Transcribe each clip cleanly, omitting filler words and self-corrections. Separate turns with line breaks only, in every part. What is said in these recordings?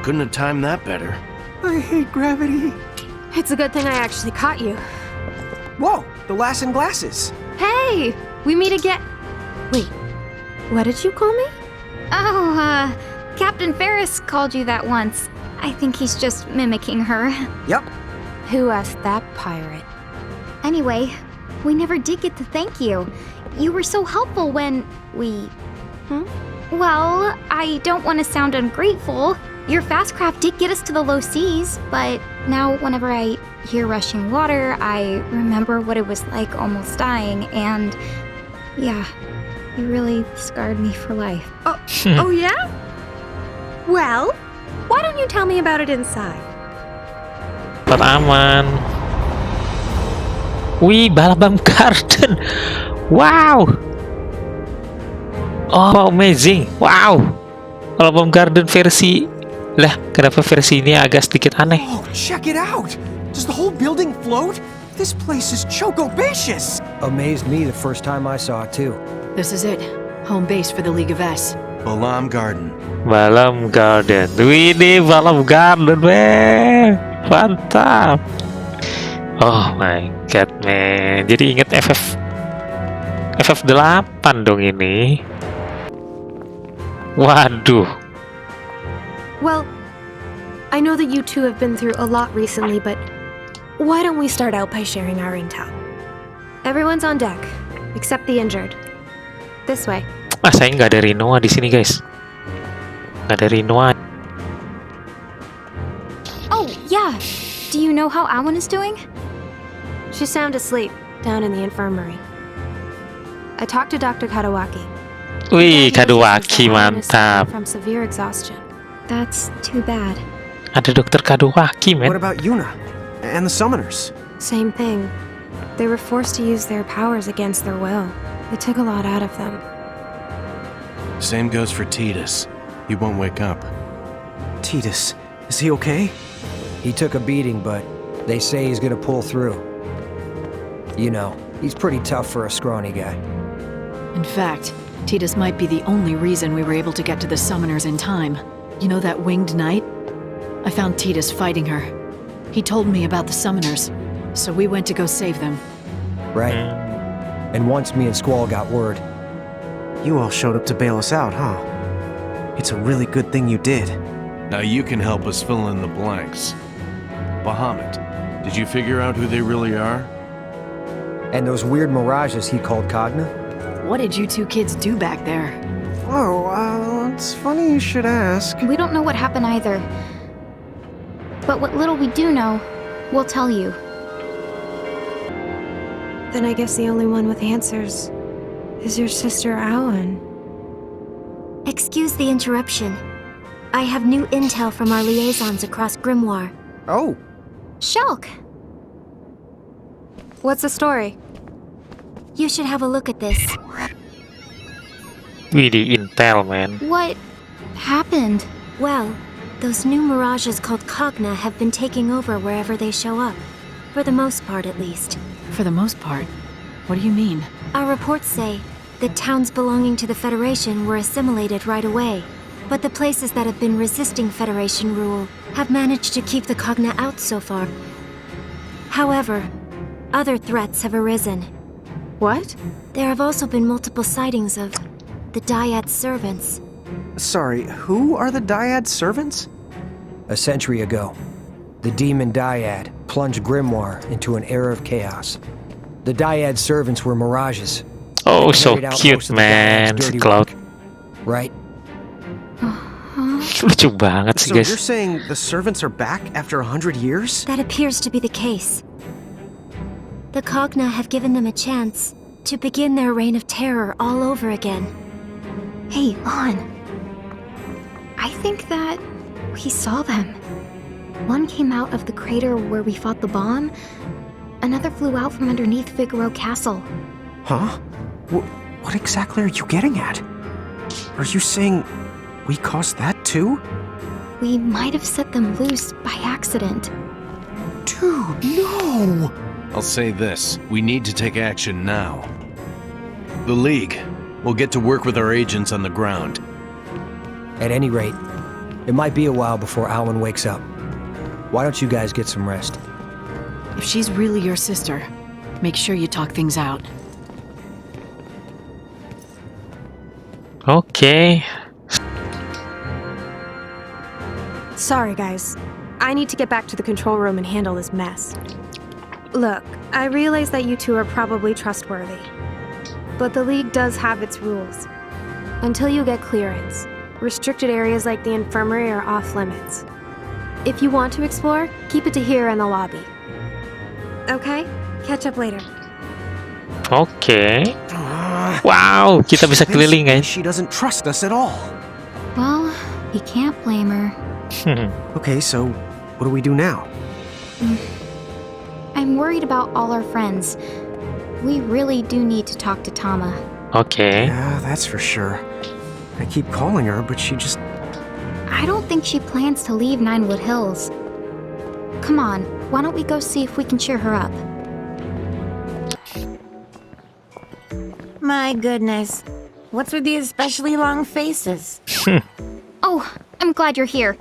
Couldn't have timed that better.
I hate gravity.
It's a good thing I actually caught you.
Whoa, the lass in glasses.
Hey! We meet again. Wait, what did you call me?
Oh, Captain Ferris called you that once. I think he's just mimicking her.
Yep.
Who asked that pirate?
Anyway, we never did get to thank you. You were so helpful when we... Well, I don't want to sound ungrateful. Your fast craft did get us to the low seas, but now whenever I hear rushing water, I remember what it was like almost dying, and yeah, you really scarred me for life.
Oh yeah? Well, why don't you tell me about it inside?
Aman. Wih, Balamb Garden. Wow. Oh, amazing. Wow. Balamb Garden versi... Lah, kenapa versi ini agak sedikit aneh?
Oh, check it out. Does the whole building float? This place is choco-bacious. Amazed me the first time I saw it too.
This is it. Home base for the League of S.
Balamb Garden.
Balamb Garden. Wih, ini Balamb Garden, man. Mantap. Oh my god, man. Jadi inget FF8 dong ini. Waduh.
Well, I know that you two have been through a lot recently, but why don't we start out by sharing our intel? Everyone's on deck, except the injured. This way.
Saya nggak ada Rinoa di sini, guys. Nggak ada Rinoa.
Oh, yeah. Do you know how Awan is doing?
She's sound asleep down in the infirmary. I talked to Dr. Kadawaki.
Wih, Kadawaki mantap.
From severe exhaustion.
That's too bad.
Ada Dokter Kadawaki, man.
What about Yuna and the summoners?
Same thing. They were forced to use their powers against their will. It took a lot out of them.
Same goes for Titus. He won't wake up.
Titus, is he okay? He took a beating, but they say he's gonna pull through. You know, he's pretty tough for a scrawny guy.
In fact, Titus might be the only reason we were able to get to the summoners in time. You know that winged knight? I found Titus fighting her. He told me about the summoners, so we went to go save them.
Right. And once me and Squall got word, you all showed up to bail us out, huh? It's a really good thing you did.
Now you can help us fill in the blanks. Bahamut, did you figure out who they really are?
And those weird mirages he called Cogna?
What did you two kids do back there?
Oh, it's funny you should ask.
We don't know what happened either. But what little we do know, we'll tell you.
Then I guess the only one with answers is your sister Awan.
Excuse the interruption. I have new intel from our liaisons across Grimoire.
Oh.
Shulk!
What's the story?
You should have a look at this.
Wih, di intel, man.
What happened?
Well, those new mirages called Cogna have been taking over wherever they show up. For the most part, at least.
For the most part. What do you mean?
Our reports say that towns belonging to the Federation were assimilated right away. But the places that have been resisting Federation rule have managed to keep the Cogna out so far. However, other threats have arisen.
What?
There have also been multiple sightings of the Dyad servants.
Sorry, who are the Dyad servants? A century ago, the demon Dyad plunged Grimoire into an era of chaos. The Dyad servants were mirages.
Oh,
They
so
carried out
cute,
most of the
man.
Dyad's dirty
Cloud.
work. Right?
Lucu banget sih,
So
guys.
you're saying the servants are back after 100 years?
That appears to be the case. The Cogna have given them a chance to begin their reign of terror all over again.
Hey, Lon. I think that we saw them. One came out of the crater where we fought the bomb. Another flew out from underneath Figaro Castle.
Huh? What exactly are you getting at? Are you saying we caused that too?
We might have set them loose by accident.
Dude, no!
I'll say this, we need to take action now. The League will get to work with our agents on the ground.
At any rate, It might be a while before Alwyn wakes up. Why don't you guys get some rest?
If she's really your sister, make sure you talk things out.
Oke.
Sorry, guys. I need to get back to the control room and handle this mess. Look, I realize that you two are probably trustworthy. But the League does have its rules. Until you get clearance, restricted areas like the infirmary are off limits. If you want to explore, keep it to here in the lobby. Okay? Catch up later.
Oke. Wow, kita bisa keliling, guys.
She doesn't trust us at all.
Well, you can't blame her.
Okay, so what do we do now?
I'm worried about all our friends. We really do need to talk to Tama.
Oke.
Yeah, that's for sure. I keep calling her, but she just...
I don't think she plans to leave Ninewood Hills. Come on, why don't we go see if we can cheer her up?
My goodness. What's with the especially long faces?
Oh, I'm glad you're here.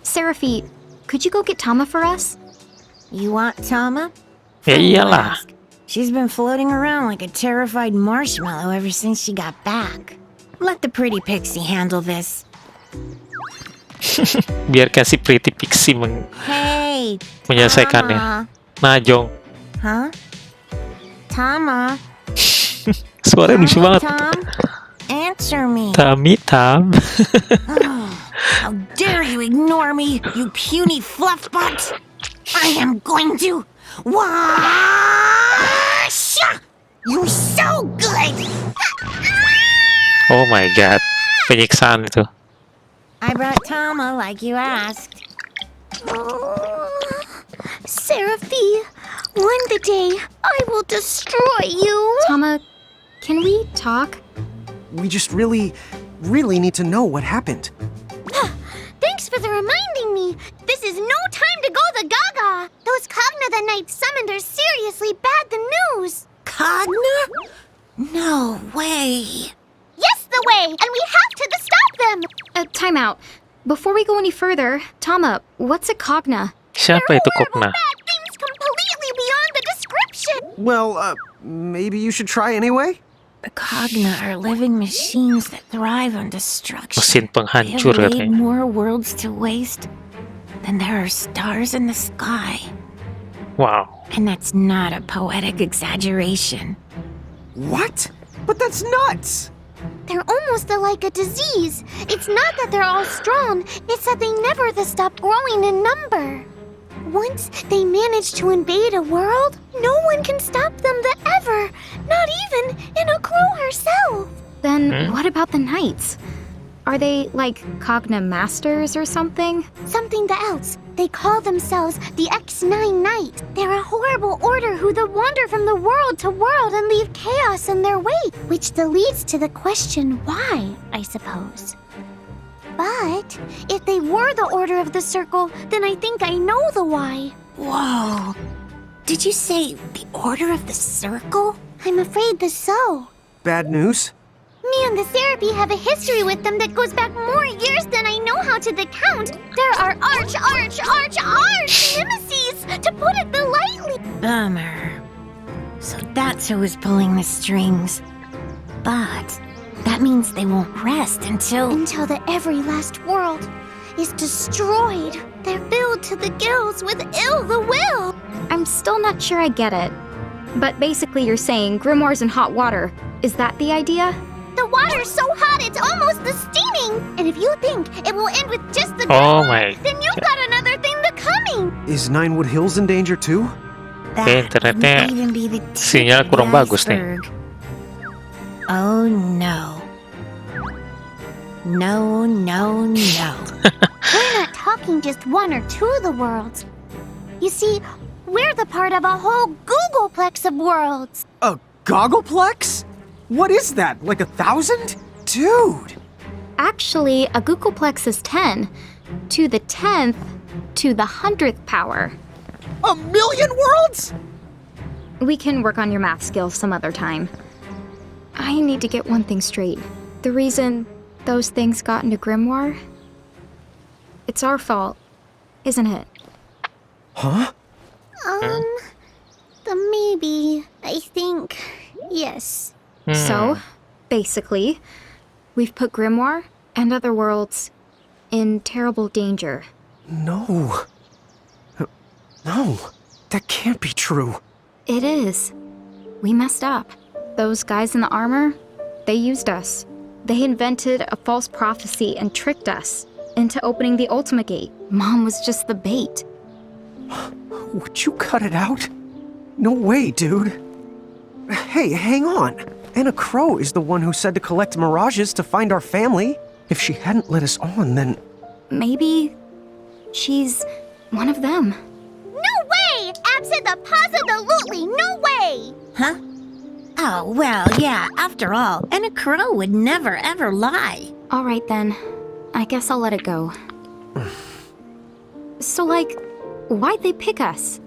Seraphi, could you go get Tama for us?
You want Tama?
Ya iyalah.
Ask. She's been floating around like a terrified marshmallow ever since she got back. Let the pretty pixie handle this.
Biarkan si Pretty Pixie
Hey,
menyelesaikannya. Nah, Jong.
Huh? Tama?
Suaranya lucu
Tama,
banget.
Tom? Answer me.
Tami Tam.
How dare you ignore me, you puny fluffbutt! I am going to... Wash! You're so good!
Oh my god. Penyiksaan itu.
I brought Tama like you asked.
Seraphi, one the day I will destroy you. Tama, can we talk?
We just really need to know what happened.
Thanks for the reminding me. This is no time to go the gaga. Those Cogna the Night summoned are seriously bad the news.
Cogna? No way.
Yes, the way, and we have to stop them.
Time out. Before we go any further, Tama, what's a Cogna?
Siapa itu
Horrible
Kokna?
bad things completely beyond the description.
Well, maybe you should try anyway?
The Cogna are living machines that thrive on destruction.
Mesin
They
penghancur
have laid
katanya.
more worlds to waste than there are stars in the sky.
Wow.
And that's not a poetic exaggeration.
What? But that's nuts!
They're almost like a disease. It's not that they're all strong, it's that they never stop growing in number. Once they manage to invade a world, no one can stop them ever, not even Inokuro herself.
Then what about the Knights? Are they like Cogna Masters or something?
Something else. They call themselves the X9 Knights. They're a horrible order who wander from the world to world and leave chaos in their wake, which leads to the question why, I suppose. But if they were the Order of the Circle, then I think I know the why.
Whoa. Did you say the Order of the Circle?
I'm afraid so.
Bad news?
Me and the Serapi have a history with them that goes back more years than I know how to count. There are arch nemesis, to put it lightly.
Bummer. So that's who is pulling the strings. But that means they won't rest until
the every last world is destroyed. They're filled to the gills with ill the will.
I'm still not sure I get it. But basically you're saying grimoires in hot water. Is that the idea?
The water's so hot it's almost steaming. And if you think it will end with just the
Oh
grimoire,
my
then you've got another thing coming.
Is Ninewood Hills in danger too?
that
internetnya
wouldn't even be the tip
sinyal
of the
kurang bagus nih.
iceberg. Oh no. No.
We're not talking just one or two of the worlds. You see, we're the part of a whole Googleplex of worlds.
A goggleplex? What is that, like 1,000? Dude!
Actually, a Googleplex is 10. To the 10th, to the 100th power.
1,000,000 worlds?
We can work on your math skills some other time. I need to get one thing straight. The reason those things got into Grimoire It's our fault, isn't it?
Huh?
Maybe. I think. Yes.
So, basically, we've put Grimoire and other worlds in terrible danger.
No. No. That can't be true.
It is. We messed up. Those guys in the armor, they used us. They invented a false prophecy and tricked us into opening the Ultima Gate. Mom was just the bait.
Would you cut it out? No way, dude. Hey, hang on. Anna Crow is the one who said to collect mirages to find our family. If she hadn't let us on, then...
Maybe she's one of them.
No way! Absolutely no way!
Huh? Oh, well, yeah, after all, Anna Crow would never ever lie.
All right then. I guess I'll let it go. So, like, why'd they pick us?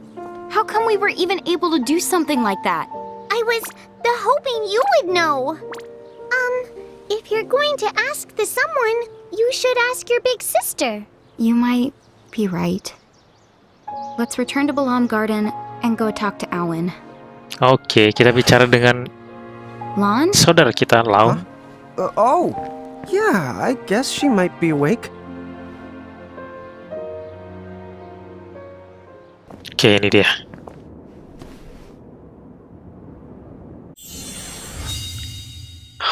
How come we were even able to do something like that?
I was hoping you would know. If you're going to ask the someone, you should ask your big sister.
You might be right. Let's return to Balamb Garden and go talk to Awen.
Oke, kita bicara dengan
Lon?
saudara kita, Laun.
Oh, yeah, I guess she might be awake.
Oke, ini dia.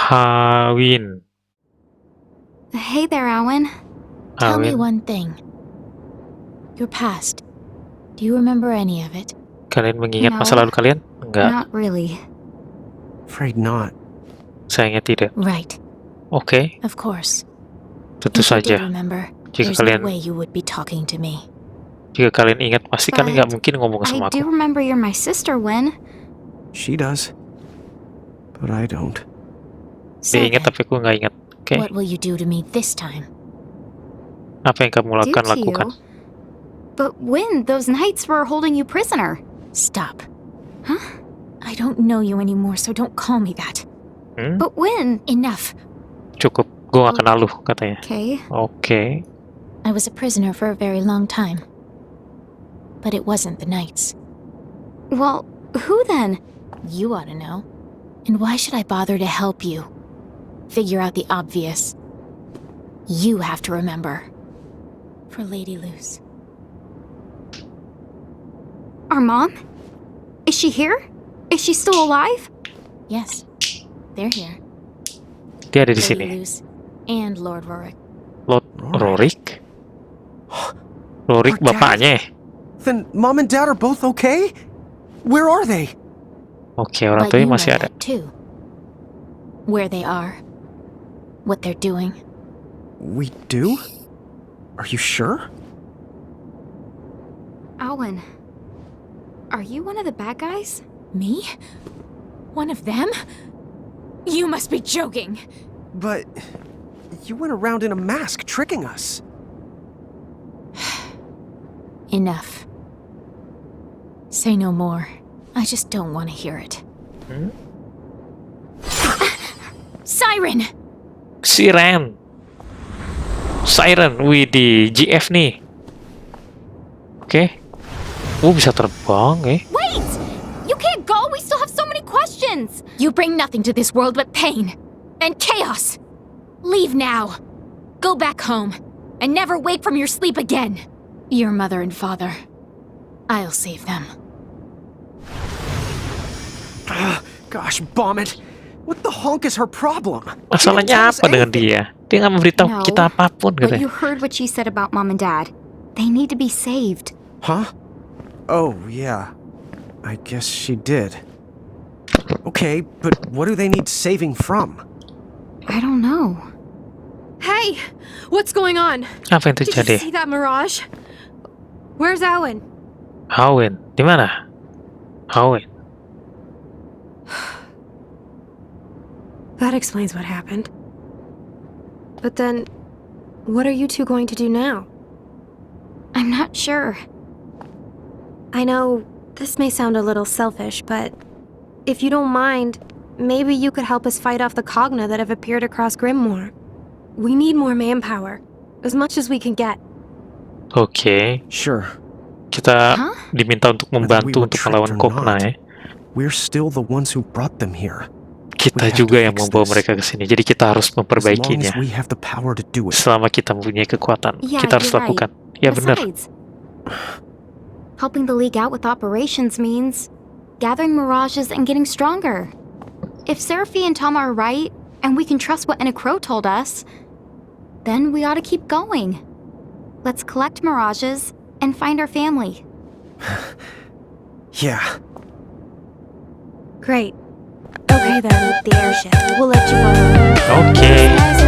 Hawin.
Hey there, Awen.
Tell me
Hawin.
one thing. Your past. Do you remember any of it?
Kalian mengingat masa
No.
lalu kalian? Enggak,
Not really.
Afraid not.
sayangnya tidak.
Right,
Oke,
of course.
tentu
If you did
saja.
remember,
Jika
there's
kalian
no way you would be talking to me.
jika kalian ingat, pasti kalian nggak
But
mungkin ngomong
I
sama
do
aku.
remember you're my sister, Wen.
She does. But I don't.
So
Dia ingat
then,
tapi aku nggak ingat. Oke,
what will you do to me this time?
apa yang kamu
Do
lakukan?
to
Lakukan.
you. But Wen, those knights were holding you prisoner.
Stop.
Huh?
I don't know you anymore, so don't call me that.
Hmm?
But Wen...
Enough.
Cukup, gue gak kenal lu, katanya.
Okay.
Oke,
I was a prisoner for a very long time. But it wasn't the knights.
Well, who then?
You ought to know. And why should I bother to help you? Figure out the obvious. You have to remember. For Lady Luce.
Our mom? Is she here? Is she still alive?
Yes, they're here.
dia ada di
Lady
sini.
Luce and Lord Rorik.
Lord Rorik? Rorik
Our dad?
bapaknya.
Then Mom and Dad are both okay? Where are they?
Oke, orang
But
tuanya
you know
masih ada.
that too. Where they are. What they're doing.
We do? Are you sure?
Awen, are you one of the bad guys?
Me? One of them? You must be joking.
But you went around in a mask tricking us.
Enough. Say no more. I just don't want to hear it.
Hmm?
Siren!
Siren. Siren, wih di GF nih. Oke. Bisa terbang
Wait! You can't go! We still have so many questions!
You bring nothing to this world but pain and chaos. Leave now. Go back home and never wake from your sleep again. Your mother and father. I'll save them.
Gosh, bomb it. What the honk is her problem?
Masalahnya apa dengan dia? Dia nggak memberitahu
No,
kita apapun
But
katanya.
you heard what she said about Mom and Dad. They need to be saved.
Huh? Oh, yeah. I guess she did. Okay, but what do they need saving from?
I don't know.
Hey! What's going on?
Apa yang
Did you
terjadi?
see that mirage? Where's Awen?
Hawin, di mana? Hawin.
That explains what happened. But then, what are you two going to do now?
I'm not sure.
I know this may sound a little selfish, but if you don't mind, maybe you could help us fight off the Cogna that have appeared across Grimoire. We need more manpower, as much as we can get.
Oke,
Sure.
kita
Hah?
diminta untuk membantu untuk melawan Kokna ya.
We're still the ones who brought them here.
Kita
We have
juga
to
yang
fix
membawa
this.
mereka ke sini. Jadi kita harus
As long as
memperbaikinya.
we have the power to do it.
Selama kita mempunyai kekuatan,
Yeah,
kita harus
you're right.
lakukan. Ya benar.
Besides, helping the League out with operations means gathering mirages and getting stronger. If Seraphi and Tom are right, and we can trust what Crow told us, then we ought to keep going. Let's collect mirages and find our family.
Yeah.
Great. Okay then, the airship. We'll let you follow.
Oke.
Guys,